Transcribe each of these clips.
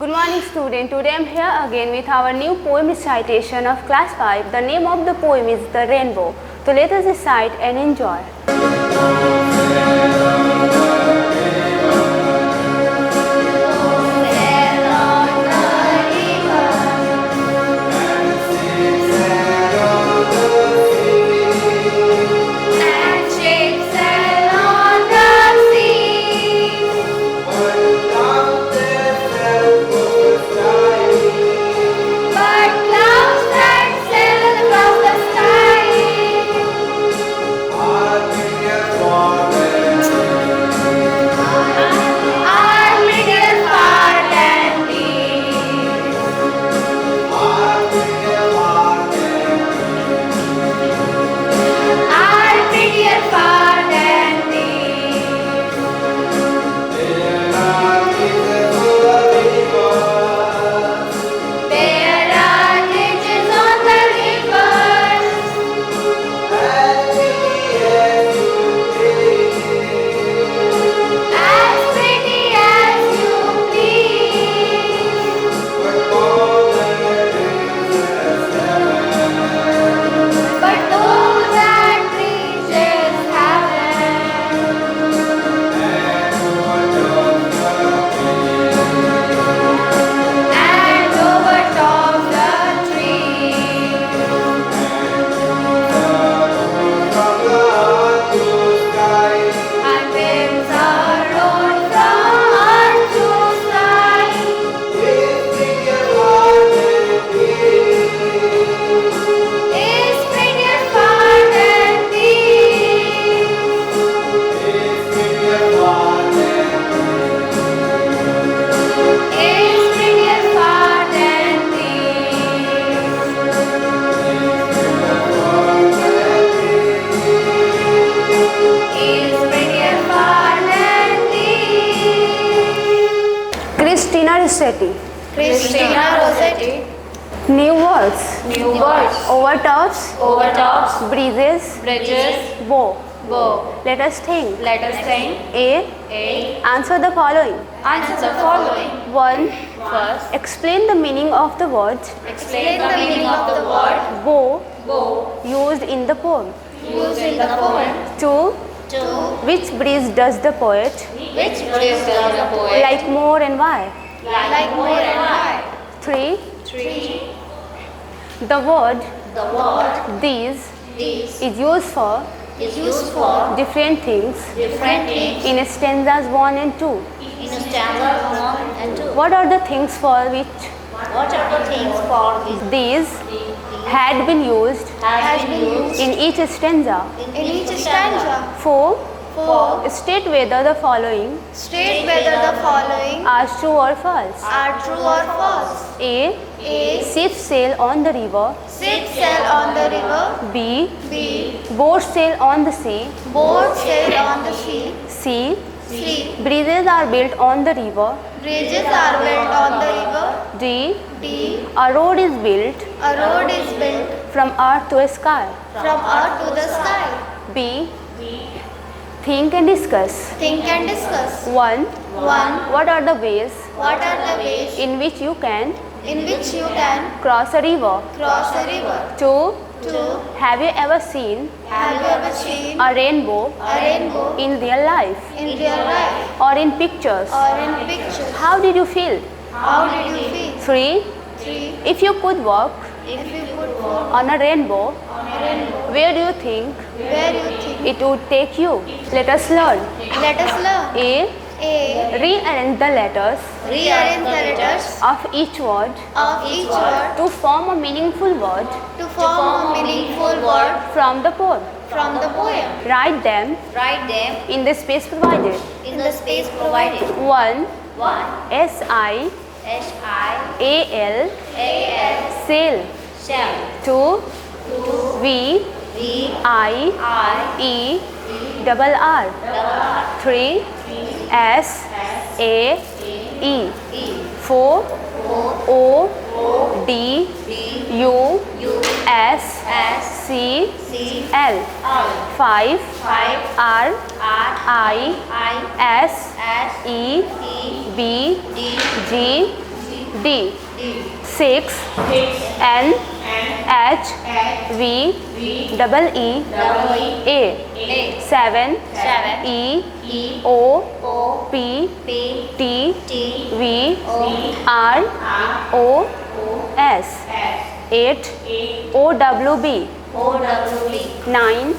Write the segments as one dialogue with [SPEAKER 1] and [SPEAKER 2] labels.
[SPEAKER 1] Good morning student. Today I am here again with our new poem recitation of class 5. The name of the poem is The Rainbow. So let us recite and enjoy.
[SPEAKER 2] Christina Rossetti.
[SPEAKER 1] New words. Overtops. Bridges. Bow. Let us think. A. Answer the following.
[SPEAKER 2] Answer the following.
[SPEAKER 1] 1.
[SPEAKER 2] First,
[SPEAKER 1] Explain the meaning of the words
[SPEAKER 2] explain the meaning of the word
[SPEAKER 1] bow
[SPEAKER 2] bow
[SPEAKER 1] used in the poem.
[SPEAKER 2] used in the poem.
[SPEAKER 1] 2.
[SPEAKER 2] 2.
[SPEAKER 1] Which breeze does the poet
[SPEAKER 2] Which breeze does the poet
[SPEAKER 1] like more and why?
[SPEAKER 2] like more and why?
[SPEAKER 1] 3.
[SPEAKER 2] 3.
[SPEAKER 1] The word
[SPEAKER 2] The word
[SPEAKER 1] these
[SPEAKER 2] these
[SPEAKER 1] is used for
[SPEAKER 2] is used for
[SPEAKER 1] different things
[SPEAKER 2] different things
[SPEAKER 1] in stanzas 1 and 2.
[SPEAKER 2] in stanza 1 and 2.
[SPEAKER 1] What are the things for which
[SPEAKER 2] What are the things for which
[SPEAKER 1] these had been used
[SPEAKER 2] has been used
[SPEAKER 1] in each stanza?
[SPEAKER 2] in each stanza?
[SPEAKER 1] 4.
[SPEAKER 2] 4.
[SPEAKER 1] State whether the following
[SPEAKER 2] State whether the following
[SPEAKER 1] are true or false.
[SPEAKER 2] are true or false.
[SPEAKER 1] A.
[SPEAKER 2] A.
[SPEAKER 1] Ships sail on the river.
[SPEAKER 2] Ships sail on the river.
[SPEAKER 1] B.
[SPEAKER 2] B.
[SPEAKER 1] Boats sail on the sea.
[SPEAKER 2] Boats sail on the sea.
[SPEAKER 1] C.
[SPEAKER 2] C.
[SPEAKER 1] Bridges are built on the river.
[SPEAKER 2] Bridges are built on the river.
[SPEAKER 1] D.
[SPEAKER 2] D.
[SPEAKER 1] A road is built
[SPEAKER 2] A road is built
[SPEAKER 1] from earth to sky.
[SPEAKER 2] from earth to the sky.
[SPEAKER 1] B. Think and discuss.
[SPEAKER 2] Think and discuss.
[SPEAKER 1] 1.
[SPEAKER 2] 1.
[SPEAKER 1] What are the ways
[SPEAKER 2] What are the ways
[SPEAKER 1] in which you can
[SPEAKER 2] in which you can
[SPEAKER 1] cross a river?
[SPEAKER 2] cross a river?
[SPEAKER 1] 2.
[SPEAKER 2] 2.
[SPEAKER 1] Have you ever seen
[SPEAKER 2] Have you ever seen
[SPEAKER 1] a rainbow
[SPEAKER 2] a rainbow
[SPEAKER 1] in real life
[SPEAKER 2] in real life
[SPEAKER 1] or in pictures?
[SPEAKER 2] or in pictures?
[SPEAKER 1] How did you feel?
[SPEAKER 2] How did you feel?
[SPEAKER 1] 3.
[SPEAKER 2] 3.
[SPEAKER 1] If you could walk
[SPEAKER 2] If you could walk
[SPEAKER 1] on a rainbow,
[SPEAKER 2] on a rainbow,
[SPEAKER 1] where do you think
[SPEAKER 2] where you think
[SPEAKER 1] it would take you? Let us learn.
[SPEAKER 2] Let us learn.
[SPEAKER 1] A.
[SPEAKER 2] A.
[SPEAKER 1] Rearrange the letters
[SPEAKER 2] Rearrange the letters
[SPEAKER 1] of each word
[SPEAKER 2] of each word
[SPEAKER 1] to form a meaningful word
[SPEAKER 2] to form a meaningful word
[SPEAKER 1] from the poem.
[SPEAKER 2] from the poem.
[SPEAKER 1] Write them
[SPEAKER 2] Write them
[SPEAKER 1] in the space provided.
[SPEAKER 2] in the space provided.
[SPEAKER 1] 1.
[SPEAKER 2] 1.
[SPEAKER 1] S-I-A-L
[SPEAKER 2] S-I-A-L
[SPEAKER 1] sail.
[SPEAKER 2] shall
[SPEAKER 1] 2.
[SPEAKER 2] 2
[SPEAKER 1] V-I-E
[SPEAKER 2] V-I-E
[SPEAKER 1] double R.
[SPEAKER 2] double R
[SPEAKER 1] 3. S-A-E 4. O-D-U-S-C-L 5. R-I-S-E-B-G D.
[SPEAKER 2] D.
[SPEAKER 1] 6 N H V double E A. 7 E O P T V R O S. 8 O W B. 9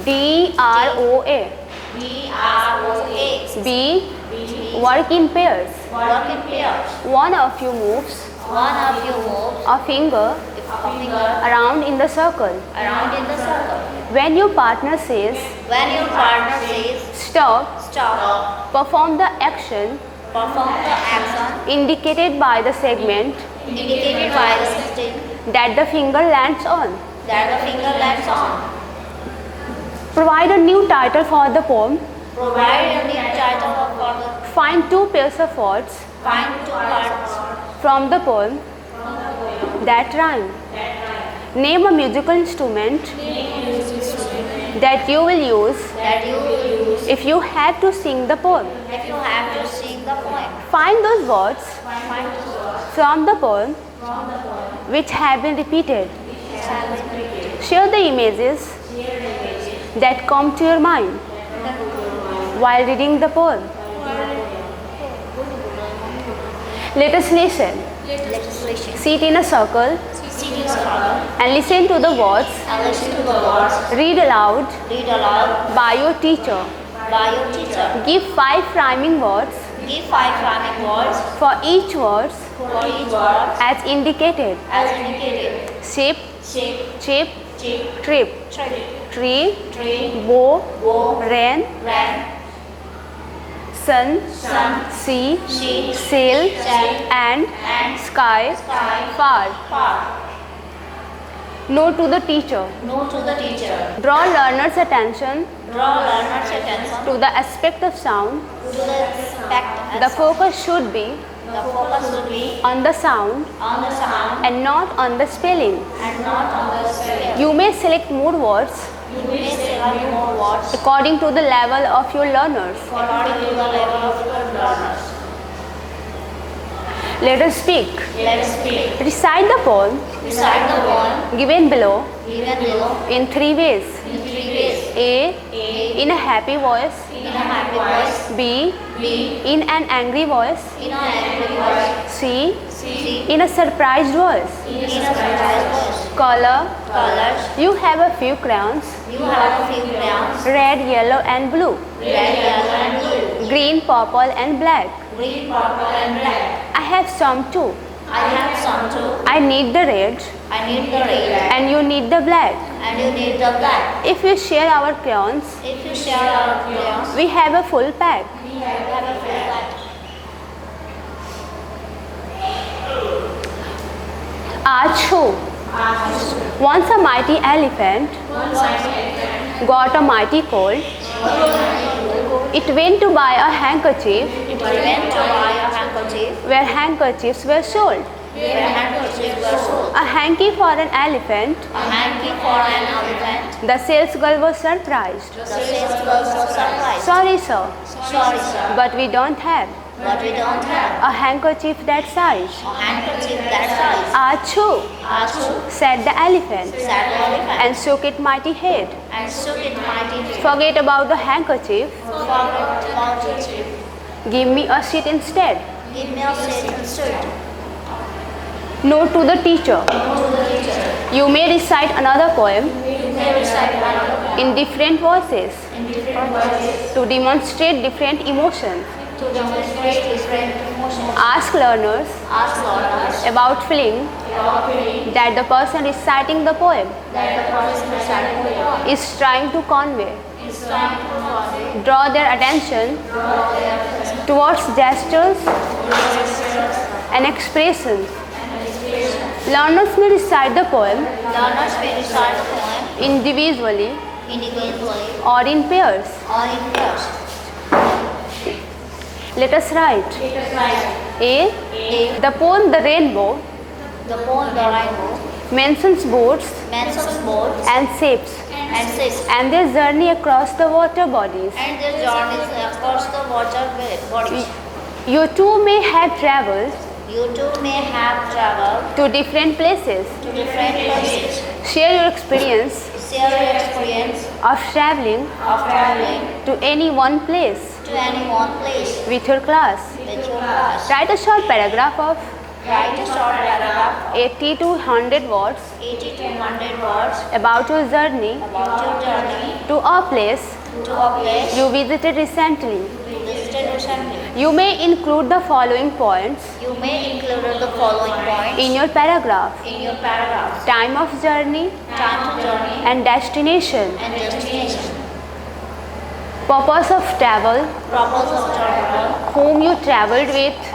[SPEAKER 1] D R O A. B. Work in pairs.
[SPEAKER 2] Work in pairs.
[SPEAKER 1] One of you moves
[SPEAKER 2] One of you moves
[SPEAKER 1] a finger
[SPEAKER 2] a finger
[SPEAKER 1] around in the circle.
[SPEAKER 2] around in the circle.
[SPEAKER 1] When your partner says
[SPEAKER 2] When your partner says
[SPEAKER 1] stop,
[SPEAKER 2] stop,
[SPEAKER 1] perform the action
[SPEAKER 2] perform the action
[SPEAKER 1] indicated by the segment
[SPEAKER 2] indicated by the system
[SPEAKER 1] that the finger lands on.
[SPEAKER 2] that the finger lands on.
[SPEAKER 1] Provide a new title for the poem.
[SPEAKER 2] Provide a new title for the
[SPEAKER 1] Find two pairs of words
[SPEAKER 2] find two parts
[SPEAKER 1] from the poem that rhyme. Name a musical instrument that you will use
[SPEAKER 2] that you will use
[SPEAKER 1] if you have to sing the poem.
[SPEAKER 2] if you have to sing the poem.
[SPEAKER 1] Find those words
[SPEAKER 2] Find those words
[SPEAKER 1] from the poem which have been repeated. Share the images that come to your mind while reading the poem. Let us listen.
[SPEAKER 2] legislation.
[SPEAKER 1] Sit in a circle
[SPEAKER 2] Sing a song
[SPEAKER 1] and listen to the words
[SPEAKER 2] and listen to the words
[SPEAKER 1] read aloud
[SPEAKER 2] read aloud
[SPEAKER 1] by your teacher.
[SPEAKER 2] by your teacher.
[SPEAKER 1] Give 5 rhyming words
[SPEAKER 2] Give 5 rhyming words
[SPEAKER 1] for each word
[SPEAKER 2] for each word
[SPEAKER 1] as indicated.
[SPEAKER 2] as indicated.
[SPEAKER 1] Ship,
[SPEAKER 2] Shape,
[SPEAKER 1] chip,
[SPEAKER 2] chip,
[SPEAKER 1] trip,
[SPEAKER 2] tree,
[SPEAKER 1] tree,
[SPEAKER 2] tree,
[SPEAKER 1] bow,
[SPEAKER 2] bow,
[SPEAKER 1] rain,
[SPEAKER 2] ran,
[SPEAKER 1] sun,
[SPEAKER 2] sun,
[SPEAKER 1] sea,
[SPEAKER 2] sea,
[SPEAKER 1] sail,
[SPEAKER 2] sail,
[SPEAKER 1] and
[SPEAKER 2] and
[SPEAKER 1] sky,
[SPEAKER 2] sky,
[SPEAKER 1] far.
[SPEAKER 2] far.
[SPEAKER 1] Note to the teacher.
[SPEAKER 2] Note to the teacher.
[SPEAKER 1] Draw learner's attention
[SPEAKER 2] Draw learner's attention
[SPEAKER 1] to the aspect of sound.
[SPEAKER 2] to the aspect.
[SPEAKER 1] The focus should be
[SPEAKER 2] The focus should be
[SPEAKER 1] on the sound
[SPEAKER 2] on the sound
[SPEAKER 1] and not on the spelling.
[SPEAKER 2] and not on the spelling.
[SPEAKER 1] You may select more words
[SPEAKER 2] You may select more words
[SPEAKER 1] according to the level of your learners.
[SPEAKER 2] according to the level of your learners.
[SPEAKER 1] Let us speak.
[SPEAKER 2] Let us speak.
[SPEAKER 1] Recite the poem
[SPEAKER 2] Recite the poem
[SPEAKER 1] given below
[SPEAKER 2] given below
[SPEAKER 1] in 3 ways.
[SPEAKER 2] in 3 ways.
[SPEAKER 1] A.
[SPEAKER 2] A.
[SPEAKER 1] In a happy voice.
[SPEAKER 2] In a happy voice.
[SPEAKER 1] B.
[SPEAKER 2] B.
[SPEAKER 1] In an angry voice.
[SPEAKER 2] In an angry voice.
[SPEAKER 1] C.
[SPEAKER 2] C.
[SPEAKER 1] In a surprised voice.
[SPEAKER 2] In a surprise voice.
[SPEAKER 1] Color.
[SPEAKER 2] Colors.
[SPEAKER 1] You have a few crayons.
[SPEAKER 2] You have a few crayons.
[SPEAKER 1] Red, yellow and blue.
[SPEAKER 2] Red, yellow and blue.
[SPEAKER 1] Green, purple and black.
[SPEAKER 2] Green, purple and black.
[SPEAKER 1] I have some too.
[SPEAKER 2] I have some too.
[SPEAKER 1] I need the red
[SPEAKER 2] I need the red
[SPEAKER 1] and you need the black.
[SPEAKER 2] and you need the black.
[SPEAKER 1] If we share our crayons,
[SPEAKER 2] If you share our crayons,
[SPEAKER 1] we have a full pack.
[SPEAKER 2] we have a full pack.
[SPEAKER 1] Achoo! Once a mighty elephant got a mighty cold. It went to buy a handkerchief
[SPEAKER 2] It went to buy a handkerchief
[SPEAKER 1] where handkerchiefs were sold.
[SPEAKER 2] where handkerchiefs were sold.
[SPEAKER 1] A hanky for an elephant.
[SPEAKER 2] A hanky for an elephant.
[SPEAKER 1] The sales girl was surprised.
[SPEAKER 2] The salesgirl was surprised.
[SPEAKER 1] Sorry, sir,
[SPEAKER 2] Sorry, sir,
[SPEAKER 1] but we don't have
[SPEAKER 2] but we don't have
[SPEAKER 1] a handkerchief that size.
[SPEAKER 2] a handkerchief that size.
[SPEAKER 1] Achoo!
[SPEAKER 2] Achoo,
[SPEAKER 1] Said the elephant
[SPEAKER 2] said the elephant,
[SPEAKER 1] and shook its mighty head.
[SPEAKER 2] and shook it mighty.
[SPEAKER 1] Forget about the handkerchief.
[SPEAKER 2] Forget about it.
[SPEAKER 1] Give me a seat instead.
[SPEAKER 2] Give me a seat instead.
[SPEAKER 1] Note to the teacher.
[SPEAKER 2] To the teacher.
[SPEAKER 1] You may recite another poem
[SPEAKER 2] You may recite another poem
[SPEAKER 1] in different voices
[SPEAKER 2] in different voices
[SPEAKER 1] to demonstrate different emotions.
[SPEAKER 2] to demonstrate different emotions.
[SPEAKER 1] Ask learners
[SPEAKER 2] Ask learners
[SPEAKER 1] about feeling
[SPEAKER 2] about feeling
[SPEAKER 1] that the person reciting the poem
[SPEAKER 2] that the person reciting the poem
[SPEAKER 1] is trying to convey.
[SPEAKER 2] is trying to convey.
[SPEAKER 1] Draw their attention towards gestures and expressions. Learners may recite the poem
[SPEAKER 2] Learners may recite the poem
[SPEAKER 1] individually
[SPEAKER 2] individually
[SPEAKER 1] or in pairs.
[SPEAKER 2] or in pairs.
[SPEAKER 1] Let us write. A.
[SPEAKER 2] A.
[SPEAKER 1] The poem The Rainbow
[SPEAKER 2] The poem The Rainbow
[SPEAKER 1] mentions boats
[SPEAKER 2] mentions boats
[SPEAKER 1] and ships
[SPEAKER 2] and ships
[SPEAKER 1] and their journey across the water bodies.
[SPEAKER 2] and their journeys across the water bodies.
[SPEAKER 1] You too may have traveled
[SPEAKER 2] You too may have traveled
[SPEAKER 1] to different places.
[SPEAKER 2] to different places.
[SPEAKER 1] Share your experience
[SPEAKER 2] Share your experience
[SPEAKER 1] of traveling
[SPEAKER 2] of traveling
[SPEAKER 1] to any one place
[SPEAKER 2] to any one place
[SPEAKER 1] with your class.
[SPEAKER 2] with your class.
[SPEAKER 1] Write a short paragraph of
[SPEAKER 2] Write a short paragraph
[SPEAKER 1] 80 to 100 words
[SPEAKER 2] 80 to 100 words
[SPEAKER 1] about your journey
[SPEAKER 2] about your journey
[SPEAKER 1] to a place
[SPEAKER 2] to a place
[SPEAKER 1] you visited recently.
[SPEAKER 2] you visited recently.
[SPEAKER 1] You may include the following points
[SPEAKER 2] You may include the following points
[SPEAKER 1] in your paragraph:
[SPEAKER 2] in your paragraph.
[SPEAKER 1] time of journey
[SPEAKER 2] Time to journey
[SPEAKER 1] and destination,
[SPEAKER 2] and destination.
[SPEAKER 1] purpose of travel,
[SPEAKER 2] Purpose of travel.
[SPEAKER 1] whom you traveled with,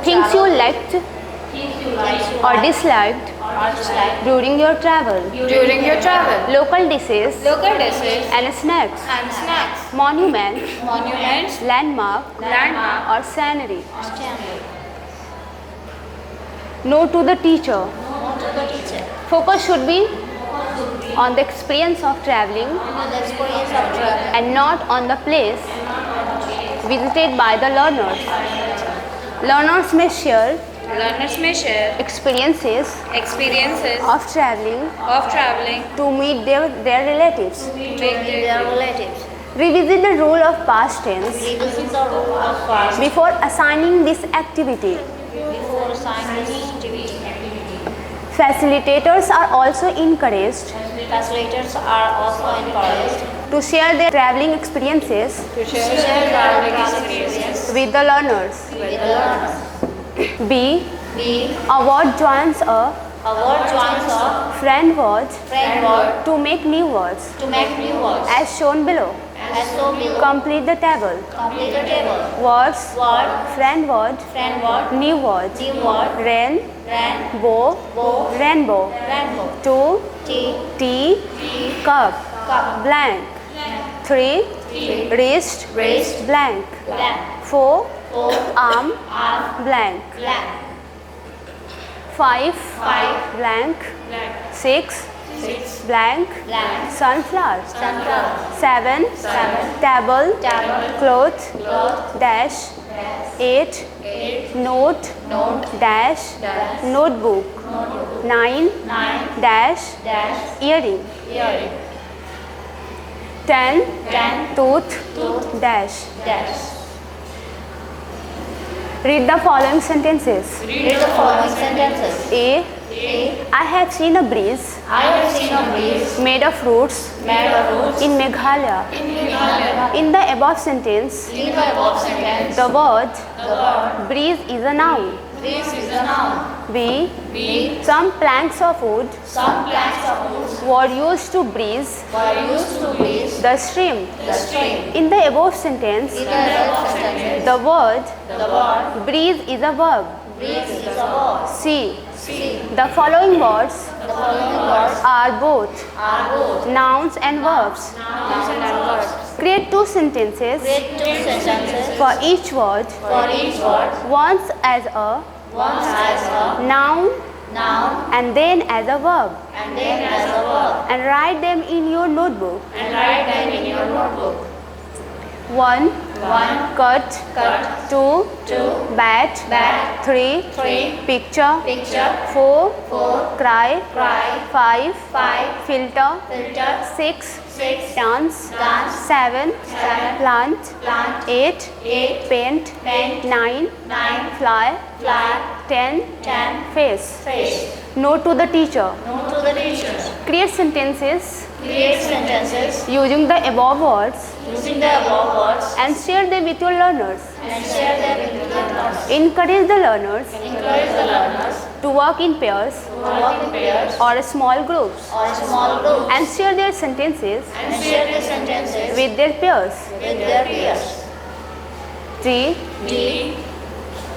[SPEAKER 1] things you liked or disliked during your travel,
[SPEAKER 3] During your travel,
[SPEAKER 1] local dishes
[SPEAKER 3] local dishes
[SPEAKER 1] and snacks,
[SPEAKER 3] and snacks,
[SPEAKER 1] monuments,
[SPEAKER 3] monuments,
[SPEAKER 1] landmark
[SPEAKER 3] landmark,
[SPEAKER 1] or scenery.
[SPEAKER 2] Stanley.
[SPEAKER 1] Note to the teacher:
[SPEAKER 2] Note to the teacher.
[SPEAKER 1] focus should be on the experience of traveling
[SPEAKER 2] The experience of travel
[SPEAKER 1] and not on the place visited by the learners. Learners may share
[SPEAKER 3] learners may share
[SPEAKER 1] experiences
[SPEAKER 3] experiences
[SPEAKER 1] of traveling
[SPEAKER 3] of traveling
[SPEAKER 1] to meet their relatives.
[SPEAKER 3] with
[SPEAKER 2] their relatives.
[SPEAKER 1] Revisit the rule of past tense
[SPEAKER 2] Revisit the rule of past
[SPEAKER 1] before assigning this activity.
[SPEAKER 2] before assigning this activity.
[SPEAKER 1] Facilitators are also encouraged
[SPEAKER 2] Facilitators are also encouraged
[SPEAKER 1] to share their traveling experiences
[SPEAKER 3] to share
[SPEAKER 2] share
[SPEAKER 3] traveling
[SPEAKER 2] their
[SPEAKER 3] experience
[SPEAKER 1] with the learners.
[SPEAKER 2] with the learners.
[SPEAKER 1] B.
[SPEAKER 2] B.
[SPEAKER 1] A word joins a
[SPEAKER 2] A word joins a
[SPEAKER 1] friend word
[SPEAKER 2] friend word
[SPEAKER 1] to make new words
[SPEAKER 2] to make new words.
[SPEAKER 1] as shown below.
[SPEAKER 2] As so below.
[SPEAKER 1] Complete the table.
[SPEAKER 2] Complete the table.
[SPEAKER 1] Words,
[SPEAKER 2] Word,
[SPEAKER 1] friend word,
[SPEAKER 2] friend word,
[SPEAKER 1] new words.
[SPEAKER 2] new word,
[SPEAKER 1] Rain,
[SPEAKER 2] ran,
[SPEAKER 1] bow,
[SPEAKER 2] bow,
[SPEAKER 1] rainbow.
[SPEAKER 2] rainbow.
[SPEAKER 1] Two,
[SPEAKER 2] Tea,
[SPEAKER 1] tea, cup,
[SPEAKER 2] cup,
[SPEAKER 1] blank. Three, wrist,
[SPEAKER 2] wrist,
[SPEAKER 1] blank.
[SPEAKER 2] blank.
[SPEAKER 1] Four,
[SPEAKER 2] Four,
[SPEAKER 1] arm,
[SPEAKER 2] arm,
[SPEAKER 1] blank.
[SPEAKER 2] blank.
[SPEAKER 1] Five,
[SPEAKER 2] Five,
[SPEAKER 1] blank. Six, blank.
[SPEAKER 2] blank.
[SPEAKER 1] Sunflower.
[SPEAKER 2] Sunflower.
[SPEAKER 1] Seven,
[SPEAKER 2] Seven,
[SPEAKER 1] table,
[SPEAKER 2] table,
[SPEAKER 1] cloth,
[SPEAKER 2] cloth,
[SPEAKER 1] dash. Eight, note, dash, notebook. Nine, dash,
[SPEAKER 2] dash,
[SPEAKER 1] earring.
[SPEAKER 2] earring.
[SPEAKER 1] 10, tooth,
[SPEAKER 2] Tooth,
[SPEAKER 1] dash.
[SPEAKER 2] dash.
[SPEAKER 1] Read the following sentences.
[SPEAKER 2] Read the following sentences.
[SPEAKER 1] A.
[SPEAKER 2] A.
[SPEAKER 1] I have seen a breeze
[SPEAKER 2] I have seen a breeze
[SPEAKER 1] made of fruits
[SPEAKER 2] made of roots
[SPEAKER 1] in Meghalaya. In the above sentence,
[SPEAKER 2] in the above sentence.
[SPEAKER 1] the word
[SPEAKER 2] The word
[SPEAKER 1] breeze is a noun.
[SPEAKER 2] breeze is a noun.
[SPEAKER 1] B.
[SPEAKER 2] B.
[SPEAKER 1] Some planks of wood
[SPEAKER 2] Some planks of wood
[SPEAKER 1] were used to breeze
[SPEAKER 2] were used to breeze
[SPEAKER 1] the stream.
[SPEAKER 2] the stream.
[SPEAKER 1] In the above sentence,
[SPEAKER 2] In the above sentence.
[SPEAKER 1] the word
[SPEAKER 2] The word
[SPEAKER 1] breeze is a verb.
[SPEAKER 2] breeze is a verb.
[SPEAKER 1] C.
[SPEAKER 2] C.
[SPEAKER 1] The following words
[SPEAKER 2] The following words
[SPEAKER 1] are both
[SPEAKER 2] are both
[SPEAKER 1] nouns and verbs.
[SPEAKER 2] nouns and verbs.
[SPEAKER 1] Create two sentences
[SPEAKER 2] Create two sentences
[SPEAKER 1] for each word,
[SPEAKER 2] for each word.
[SPEAKER 1] once as a
[SPEAKER 2] Once as a
[SPEAKER 1] noun
[SPEAKER 2] noun
[SPEAKER 1] and then as a verb,
[SPEAKER 2] and then as a verb.
[SPEAKER 1] and write them in your notebook.
[SPEAKER 2] And write them in your notebook.
[SPEAKER 1] 1.
[SPEAKER 2] One.
[SPEAKER 1] Cut.
[SPEAKER 2] Cut.
[SPEAKER 1] 2.
[SPEAKER 2] Two.
[SPEAKER 1] Bat.
[SPEAKER 2] Bat.
[SPEAKER 1] 3.
[SPEAKER 2] Three.
[SPEAKER 1] Picture.
[SPEAKER 2] Picture.
[SPEAKER 1] 4.
[SPEAKER 2] Four.
[SPEAKER 1] Cry.
[SPEAKER 2] Cry.
[SPEAKER 1] 5.
[SPEAKER 2] Five.
[SPEAKER 1] Filter.
[SPEAKER 2] Filter.
[SPEAKER 1] 6.
[SPEAKER 2] Six.
[SPEAKER 1] Dance.
[SPEAKER 2] Dance.
[SPEAKER 1] 7.
[SPEAKER 2] Seven.
[SPEAKER 1] Plant.
[SPEAKER 2] Plant.
[SPEAKER 1] 8.
[SPEAKER 2] Eight.
[SPEAKER 1] Paint.
[SPEAKER 2] Paint.
[SPEAKER 1] 9.
[SPEAKER 2] Nine.
[SPEAKER 1] Fly.
[SPEAKER 2] Fly.
[SPEAKER 1] 10.
[SPEAKER 2] 10.
[SPEAKER 1] Face.
[SPEAKER 2] Face.
[SPEAKER 1] Note to the teacher.
[SPEAKER 2] Note to the teachers.
[SPEAKER 1] Create sentences
[SPEAKER 2] Create sentences
[SPEAKER 1] using the above words
[SPEAKER 2] using the above words
[SPEAKER 1] and share them with your learners.
[SPEAKER 2] and share them with the learners.
[SPEAKER 1] Encourage the learners
[SPEAKER 2] Encourage the learners
[SPEAKER 1] to work in pairs
[SPEAKER 2] to work in pairs
[SPEAKER 1] or small groups
[SPEAKER 2] or small groups
[SPEAKER 1] and share their sentences
[SPEAKER 2] and share the sentences
[SPEAKER 1] with their peers.
[SPEAKER 2] with their peers.
[SPEAKER 1] 3.
[SPEAKER 2] D.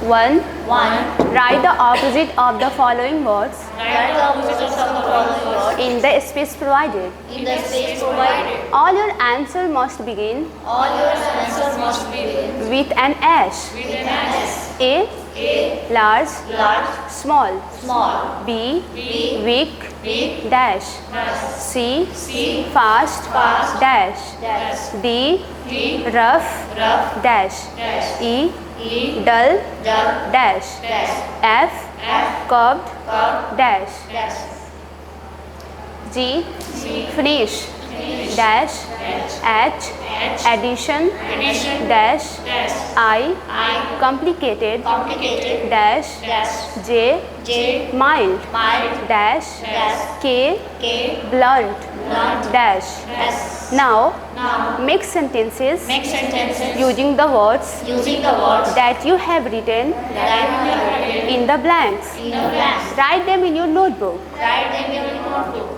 [SPEAKER 1] 1.
[SPEAKER 2] 1.
[SPEAKER 1] Write the opposite of the following words
[SPEAKER 2] Write the opposites of the following words
[SPEAKER 1] in the space provided.
[SPEAKER 2] in the space provided.
[SPEAKER 1] All your answer must begin
[SPEAKER 2] All your answers must begin
[SPEAKER 1] with an S.
[SPEAKER 2] with an S.
[SPEAKER 1] A.
[SPEAKER 2] A.
[SPEAKER 1] Large.
[SPEAKER 2] Large.
[SPEAKER 1] Small.
[SPEAKER 2] Small.
[SPEAKER 1] B.
[SPEAKER 2] B.
[SPEAKER 1] Weak.
[SPEAKER 2] Big.
[SPEAKER 1] Dash. C.
[SPEAKER 2] C.
[SPEAKER 1] Fast.
[SPEAKER 2] Fast.
[SPEAKER 1] Dash.
[SPEAKER 2] Dash.
[SPEAKER 1] D.
[SPEAKER 2] D.
[SPEAKER 1] Rough.
[SPEAKER 2] Rough.
[SPEAKER 1] Dash.
[SPEAKER 2] Dash.
[SPEAKER 1] E.
[SPEAKER 2] E.
[SPEAKER 1] dull,
[SPEAKER 2] Dull.
[SPEAKER 1] dash,
[SPEAKER 2] Dash.
[SPEAKER 1] F, curved,
[SPEAKER 2] Curved.
[SPEAKER 1] dash,
[SPEAKER 2] Dash.
[SPEAKER 1] G, finish, dash, H, addition,
[SPEAKER 2] Addition.
[SPEAKER 1] dash,
[SPEAKER 2] Dash.
[SPEAKER 1] I,
[SPEAKER 2] I.
[SPEAKER 1] complicated,
[SPEAKER 2] Complicated.
[SPEAKER 1] dash,
[SPEAKER 2] Dash.
[SPEAKER 1] J,
[SPEAKER 2] J.
[SPEAKER 1] mild,
[SPEAKER 2] Mild.
[SPEAKER 1] dash,
[SPEAKER 2] Dash.
[SPEAKER 1] K,
[SPEAKER 2] K.
[SPEAKER 1] blunt,
[SPEAKER 2] Blunt.
[SPEAKER 1] dash.
[SPEAKER 2] Dash.
[SPEAKER 1] Now,
[SPEAKER 2] Now,
[SPEAKER 1] make sentences
[SPEAKER 2] make sentences
[SPEAKER 1] using the words
[SPEAKER 2] using the words
[SPEAKER 1] that you have written
[SPEAKER 2] that you have written
[SPEAKER 1] in the blanks.
[SPEAKER 2] in the blanks.
[SPEAKER 1] Write them in your notebook.
[SPEAKER 2] Write them in your notebook.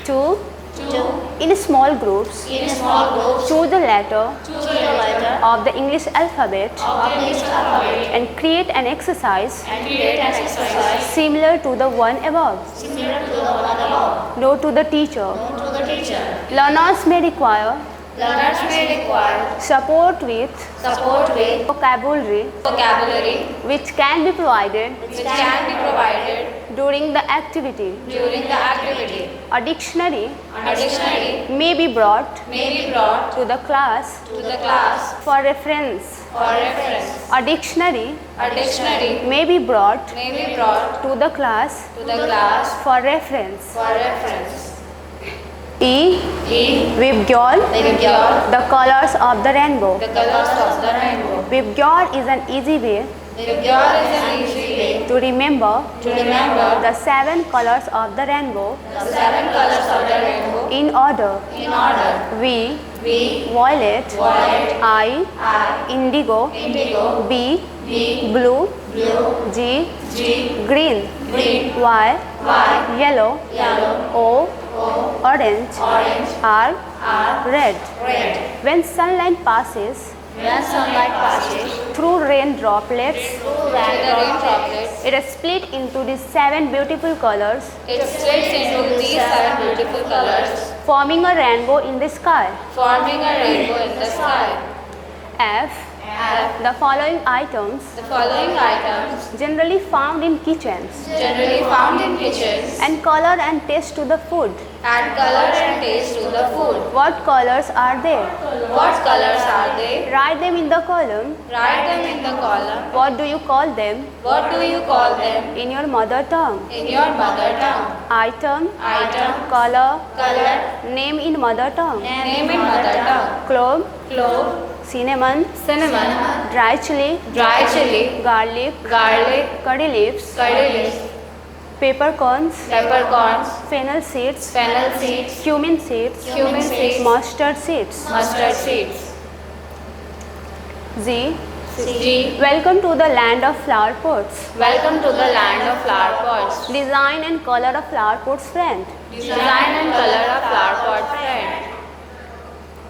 [SPEAKER 1] 2.
[SPEAKER 2] Two.
[SPEAKER 1] In small groups,
[SPEAKER 2] In small groups,
[SPEAKER 1] choose a letter
[SPEAKER 2] choose the letter
[SPEAKER 1] of the English alphabet
[SPEAKER 2] of the English alphabet
[SPEAKER 1] and create an exercise
[SPEAKER 2] and create an exercise
[SPEAKER 1] similar to the one above.
[SPEAKER 2] similar to the one above.
[SPEAKER 1] Note to the teacher.
[SPEAKER 2] Known to the teacher.
[SPEAKER 1] Learners may require
[SPEAKER 2] Learners may require
[SPEAKER 1] support with
[SPEAKER 2] support with
[SPEAKER 1] vocabulary
[SPEAKER 3] Vocabulary
[SPEAKER 1] which can be provided
[SPEAKER 3] which can be provided
[SPEAKER 1] during the activity.
[SPEAKER 3] during the activity.
[SPEAKER 1] A dictionary
[SPEAKER 3] A dictionary
[SPEAKER 1] may be brought
[SPEAKER 3] may be brought
[SPEAKER 1] to the class
[SPEAKER 3] to the class
[SPEAKER 1] for reference.
[SPEAKER 3] for reference.
[SPEAKER 1] A dictionary
[SPEAKER 3] A dictionary
[SPEAKER 1] may be brought
[SPEAKER 3] may be brought
[SPEAKER 1] to the class
[SPEAKER 3] to the class
[SPEAKER 1] for reference.
[SPEAKER 3] for reference.
[SPEAKER 1] E.
[SPEAKER 3] E.
[SPEAKER 1] Vibgyor,
[SPEAKER 3] Vibgyor,
[SPEAKER 1] the colors of the rainbow.
[SPEAKER 3] the colors of the rainbow.
[SPEAKER 1] Vibgyor is an easy way
[SPEAKER 3] Vibgyor is an easy way
[SPEAKER 1] to remember
[SPEAKER 3] to remember
[SPEAKER 1] the 7 colors of the rainbow
[SPEAKER 3] the 7 colors of the rainbow
[SPEAKER 1] in order:
[SPEAKER 3] in order.
[SPEAKER 1] V,
[SPEAKER 3] V,
[SPEAKER 1] violet,
[SPEAKER 3] violet,
[SPEAKER 1] I,
[SPEAKER 3] I,
[SPEAKER 1] indigo,
[SPEAKER 3] indigo,
[SPEAKER 1] B,
[SPEAKER 3] B,
[SPEAKER 1] blue,
[SPEAKER 3] blue,
[SPEAKER 1] G,
[SPEAKER 3] G,
[SPEAKER 1] green,
[SPEAKER 3] green,
[SPEAKER 1] Y,
[SPEAKER 3] Y,
[SPEAKER 1] yellow,
[SPEAKER 3] yellow,
[SPEAKER 1] O,
[SPEAKER 3] O,
[SPEAKER 1] orange,
[SPEAKER 3] orange,
[SPEAKER 1] R,
[SPEAKER 3] R,
[SPEAKER 1] red.
[SPEAKER 3] red.
[SPEAKER 1] When sunlight passes
[SPEAKER 3] When sunlight passes
[SPEAKER 1] through rain droplets,
[SPEAKER 3] through the rain droplets,
[SPEAKER 1] it is split into these 7 beautiful colors,
[SPEAKER 3] it splits into these 7 beautiful colors,
[SPEAKER 1] forming a rainbow in the sky.
[SPEAKER 3] forming a rainbow in the sky.
[SPEAKER 1] F.
[SPEAKER 3] F.
[SPEAKER 1] The following items,
[SPEAKER 3] The following items,
[SPEAKER 1] generally found in kitchens,
[SPEAKER 3] generally found in kitchens,
[SPEAKER 1] and color and taste to the food.
[SPEAKER 3] add color and taste to the food.
[SPEAKER 1] What colors are they?
[SPEAKER 3] What colors are they?
[SPEAKER 1] Write them in the column.
[SPEAKER 3] Write them in the column.
[SPEAKER 1] What do you call them
[SPEAKER 3] What do you call them
[SPEAKER 1] in your mother tongue?
[SPEAKER 3] in your mother tongue?
[SPEAKER 1] Item,
[SPEAKER 3] Item,
[SPEAKER 1] color,
[SPEAKER 3] color,
[SPEAKER 1] name in mother tongue.
[SPEAKER 3] name in mother tongue.
[SPEAKER 1] Clove,
[SPEAKER 3] Clove,
[SPEAKER 1] cinnamon,
[SPEAKER 3] cinnamon,
[SPEAKER 1] dry chili,
[SPEAKER 3] dry chili,
[SPEAKER 1] garlic,
[SPEAKER 3] garlic,
[SPEAKER 1] curry leaves,
[SPEAKER 3] curry leaves,
[SPEAKER 1] peppercorns,
[SPEAKER 3] peppercorns,
[SPEAKER 1] fennel seeds,
[SPEAKER 3] fennel seeds,
[SPEAKER 1] cumin seeds,
[SPEAKER 3] cumin seeds,
[SPEAKER 1] mustard seeds.
[SPEAKER 3] mustard seeds.
[SPEAKER 1] Z.
[SPEAKER 3] G.
[SPEAKER 1] Welcome to the land of flower pots.
[SPEAKER 3] Welcome to the land of flower pots.
[SPEAKER 1] Design and color of flower pots friend.
[SPEAKER 3] Design and color of flower pot friend.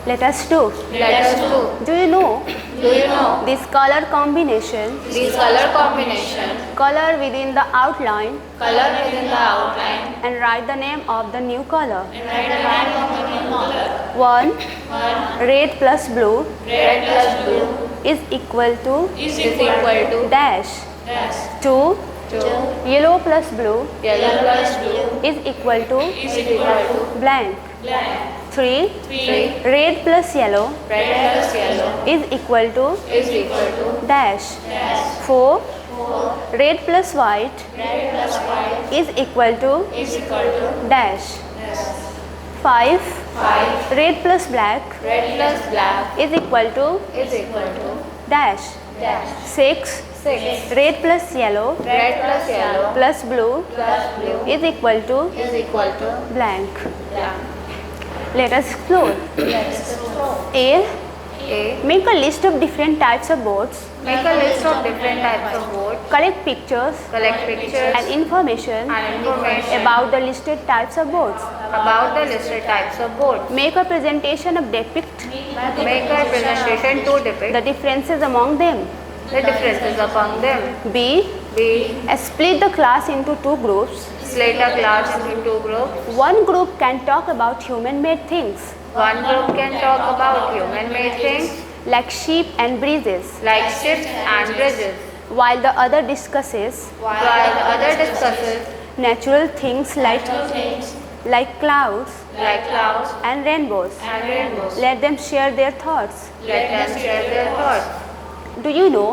[SPEAKER 1] Let us do.
[SPEAKER 3] Let us do.
[SPEAKER 1] Do you know
[SPEAKER 3] Do you know
[SPEAKER 1] this color combination?
[SPEAKER 3] this color combination?
[SPEAKER 1] Color within the outline
[SPEAKER 3] Color within the outline.
[SPEAKER 1] and write the name of the new color.
[SPEAKER 3] And write the name of the new color.
[SPEAKER 1] 1. Red plus blue
[SPEAKER 3] Red plus blue
[SPEAKER 1] is equal to
[SPEAKER 3] is equal to
[SPEAKER 1] dash.
[SPEAKER 3] dash.
[SPEAKER 1] 2.
[SPEAKER 3] 2.
[SPEAKER 1] Yellow plus blue
[SPEAKER 3] Yellow plus blue
[SPEAKER 1] is equal to
[SPEAKER 3] is equal to
[SPEAKER 1] blank.
[SPEAKER 3] blank.
[SPEAKER 1] 3.
[SPEAKER 3] 3.
[SPEAKER 1] Red plus yellow
[SPEAKER 3] Red plus yellow
[SPEAKER 1] is equal to
[SPEAKER 3] is equal to
[SPEAKER 1] dash.
[SPEAKER 3] dash.
[SPEAKER 1] 4. Red plus white
[SPEAKER 3] Red plus white
[SPEAKER 1] is equal to
[SPEAKER 3] is equal to
[SPEAKER 1] dash.
[SPEAKER 3] dash.
[SPEAKER 1] 5.
[SPEAKER 3] 5.
[SPEAKER 1] Red plus black
[SPEAKER 3] Red plus black
[SPEAKER 1] is equal to
[SPEAKER 3] is equal to
[SPEAKER 1] dash.
[SPEAKER 3] dash.
[SPEAKER 1] 6.
[SPEAKER 3] 6.
[SPEAKER 1] Red plus yellow
[SPEAKER 3] Red plus yellow
[SPEAKER 1] plus blue
[SPEAKER 3] plus blue
[SPEAKER 1] is equal to
[SPEAKER 3] is equal to
[SPEAKER 1] blank.
[SPEAKER 3] blank.
[SPEAKER 1] Let us explore.
[SPEAKER 3] Let's explore.
[SPEAKER 1] A.
[SPEAKER 3] A.
[SPEAKER 1] Make a list of different types of boats.
[SPEAKER 3] Make a list of different types of boats.
[SPEAKER 1] Collect pictures
[SPEAKER 3] Collect pictures
[SPEAKER 1] and information
[SPEAKER 3] and information
[SPEAKER 1] about the listed types of boats.
[SPEAKER 3] about the listed types of boats.
[SPEAKER 1] Make a presentation of depict
[SPEAKER 3] Make a presentation to depict
[SPEAKER 1] the differences among them.
[SPEAKER 3] the differences among them.
[SPEAKER 1] B.
[SPEAKER 3] B.
[SPEAKER 1] Split the class into 2 groups.
[SPEAKER 3] Split a class into 2 groups.
[SPEAKER 1] One group can talk about human-made things
[SPEAKER 3] One group can talk about human-made things
[SPEAKER 1] like sheep and breezes,
[SPEAKER 3] like ships and bridges,
[SPEAKER 1] while the other discusses
[SPEAKER 3] while the other discusses
[SPEAKER 1] natural things like clouds
[SPEAKER 3] like clouds
[SPEAKER 1] and rainbows.
[SPEAKER 3] and rainbows.
[SPEAKER 1] Let them share their thoughts.
[SPEAKER 3] Let them share their thoughts.
[SPEAKER 1] Do you know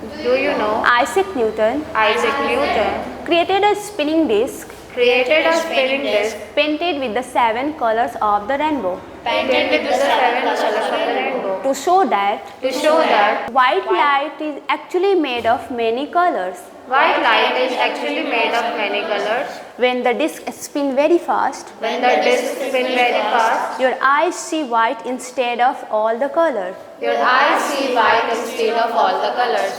[SPEAKER 3] Do you know
[SPEAKER 1] Isaac Newton
[SPEAKER 3] Isaac Newton
[SPEAKER 1] created a spinning disc
[SPEAKER 3] created a spinning disc
[SPEAKER 1] painted with the 7 colors of the rainbow
[SPEAKER 3] painted with the 7 colors of the rainbow
[SPEAKER 1] to show that white light is actually made of many colors.
[SPEAKER 3] white light is actually made of many colors.
[SPEAKER 1] When the disc spins very fast,
[SPEAKER 3] When the disc spins very fast,
[SPEAKER 1] your eyes see white instead of all the colors.
[SPEAKER 3] your eyes see white instead of all the colors.